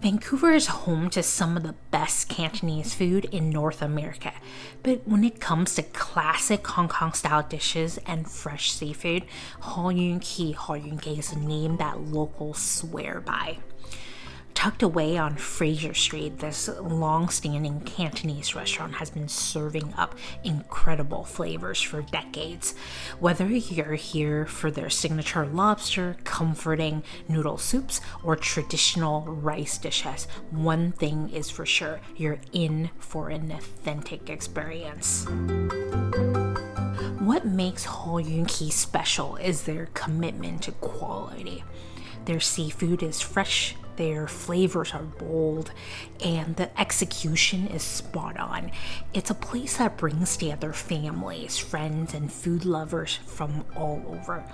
Vancouver is home to some of the best Cantonese food in North America, but when it comes to classic Hong Kong style dishes and fresh seafood, Ho Yuen Kee is a name that locals swear by. Tucked away on Fraser Street, this long-standing Cantonese restaurant has been serving up incredible flavors for decades. Whether you're here for their signature lobster, comforting noodle soups, or traditional rice dishes, one thing is for sure, you're in for an authentic experience. What makes Ho Yuen Kee special is their commitment to quality. Their seafood is fresh, their flavors are bold, and the execution is spot on. It's a place that brings together families, friends, and food lovers from all over.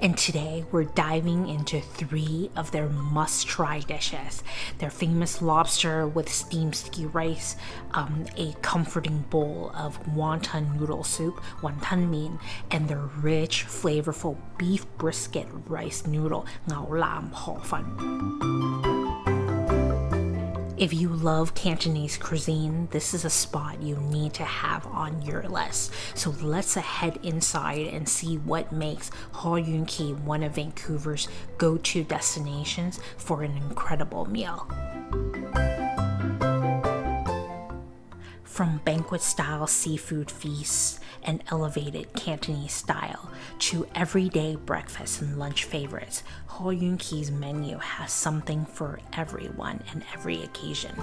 And today, we're diving into 3 of their must-try dishes. Their famous lobster with steamed sticky rice, a comforting bowl of wonton noodle soup, wonton, and their rich, flavorful beef brisket rice noodle, ngao lam ho fan. If you love Cantonese cuisine, this is a spot you need to have on your list. So let's head inside and see what makes Ho Yuen Kee one of Vancouver's go-to destinations for an incredible meal. From banquet-style seafood feasts and elevated Cantonese style to everyday breakfast and lunch favorites, Ho Yuen Kee's menu has something for everyone and every occasion.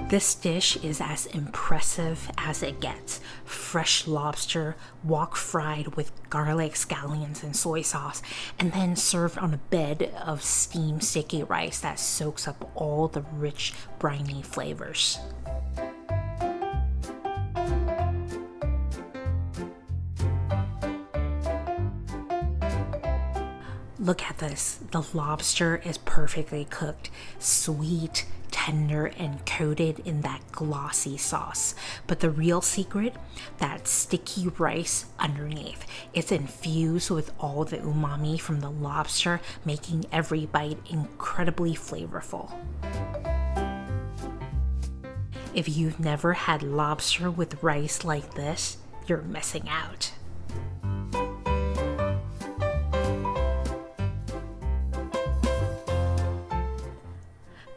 This dish is as impressive as it gets. Fresh lobster, wok-fried with garlic, scallions, and soy sauce, and then served on a bed of steamed sticky rice that soaks up all the rich, briny flavors. Look at this. The lobster is perfectly cooked, sweet, tender, and coated in that glossy sauce. But the real secret, that sticky rice underneath. It's infused with all the umami from the lobster, making every bite incredibly flavorful. If you've never had lobster with rice like this, you're missing out.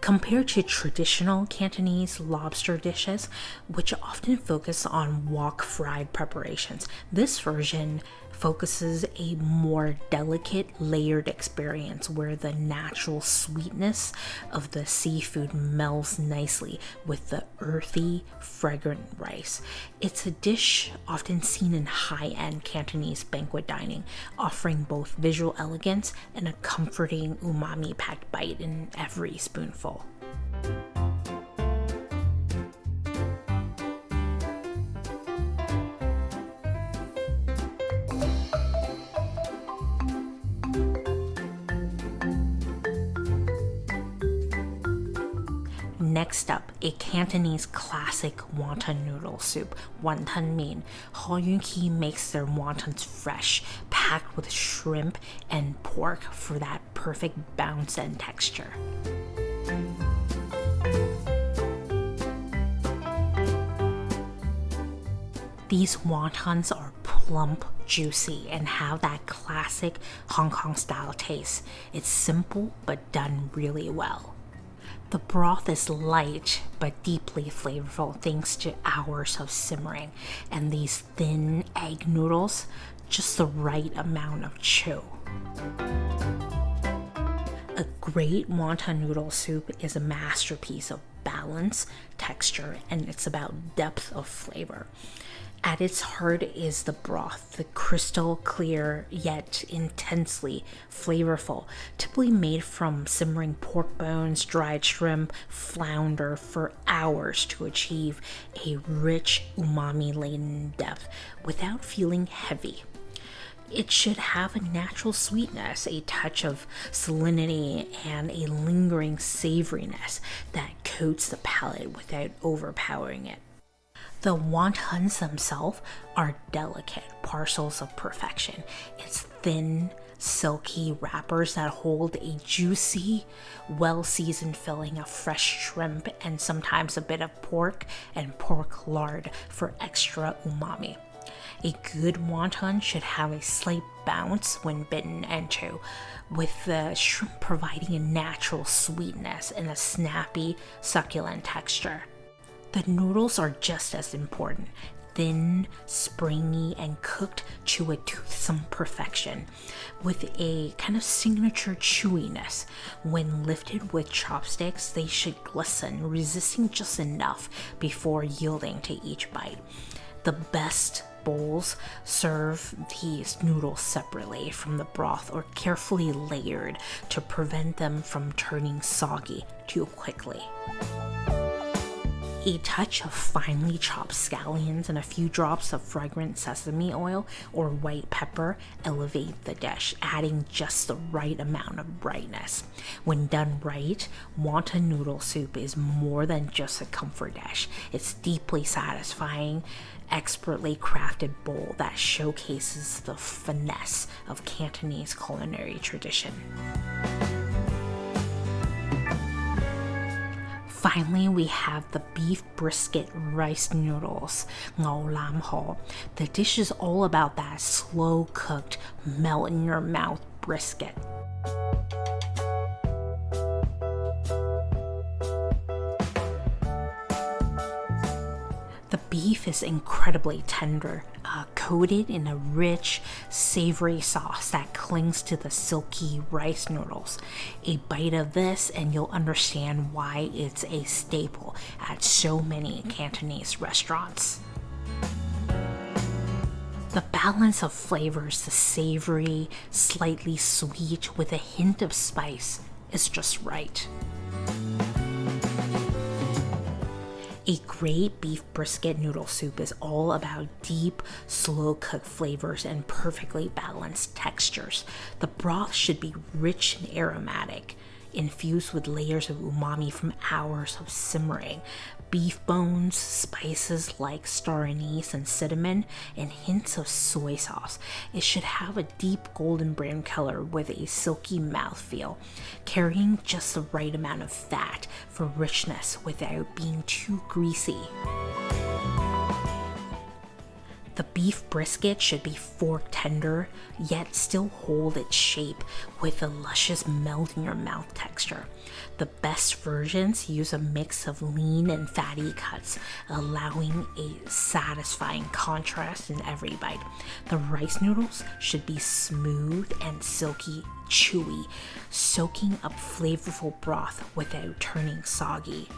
Compared to traditional Cantonese lobster dishes, which often focus on wok-fried preparations, this version focuses a more delicate, layered experience where the natural sweetness of the seafood melds nicely with the earthy, fragrant rice. It's a dish often seen in high-end Cantonese banquet dining, offering both visual elegance and a comforting umami-packed bite in every spoonful. Next up, a Cantonese classic wonton noodle soup, wonton. Ho Yuen Kee makes their wontons fresh, packed with shrimp and pork for that perfect bounce and texture. These wontons are plump, juicy, and have that classic Hong Kong style taste. It's simple but done really well. The broth is light but deeply flavorful thanks to hours of simmering, and these thin egg noodles, just the right amount of chew. A great wonton noodle soup is a masterpiece of balance, texture, and it's about depth of flavor. At its heart is the broth, the crystal clear yet intensely flavorful, typically made from simmering pork bones, dried shrimp, flounder for hours to achieve a rich umami-laden depth without feeling heavy. It should have a natural sweetness, a touch of salinity, and a lingering savoriness that coats the palate without overpowering it. The wontons themselves are delicate parcels of perfection. It's thin, silky wrappers that hold a juicy, well-seasoned filling of fresh shrimp and sometimes a bit of pork and pork lard for extra umami. A good wonton should have a slight bounce when bitten into, with the shrimp providing a natural sweetness and a snappy, succulent texture. The noodles are just as important. Thin, springy, and cooked to a toothsome perfection, with a kind of signature chewiness. When lifted with chopsticks, they should glisten, resisting just enough before yielding to each bite. The best bowls serve these noodles separately from the broth or carefully layered to prevent them from turning soggy too quickly. A touch of finely chopped scallions and a few drops of fragrant sesame oil or white pepper elevate the dish, adding just the right amount of brightness. When done right, wonton noodle soup is more than just a comfort dish. It's deeply satisfying, expertly crafted bowl that showcases the finesse of Cantonese culinary tradition. Finally, we have the beef brisket rice noodles, ngao lam ho. The dish is all about that slow-cooked, melt-in-your-mouth brisket. The beef is incredibly tender, coated in a rich, savory sauce that clings to the silky rice noodles. A bite of this and you'll understand why it's a staple at so many Cantonese restaurants. The balance of flavors, the savory, slightly sweet with a hint of spice, is just right. A great beef brisket noodle soup is all about deep, slow-cooked flavors and perfectly balanced textures. The broth should be rich and aromatic, infused with layers of umami from hours of simmering. Beef bones, spices like star anise and cinnamon, and hints of soy sauce. It should have a deep golden brown color with a silky mouthfeel, carrying just the right amount of fat for richness without being too greasy. The beef brisket should be fork tender, yet still hold its shape with a luscious melt-in-your-mouth texture. The best versions use a mix of lean and fatty cuts, allowing a satisfying contrast in every bite. The rice noodles should be smooth and silky, chewy, soaking up flavorful broth without turning soggy.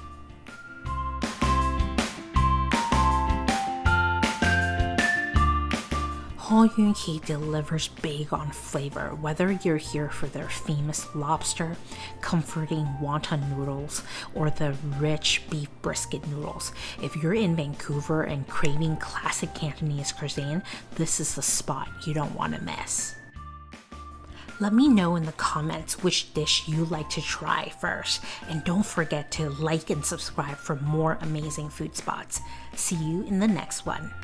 Ho Yuen Kee delivers big on flavor, whether you're here for their famous lobster, comforting wonton noodles, or the rich beef brisket noodles. If you're in Vancouver and craving classic Cantonese cuisine, this is the spot you don't want to miss. Let me know in the comments which dish you like to try first, and don't forget to like and subscribe for more amazing food spots. See you in the next one.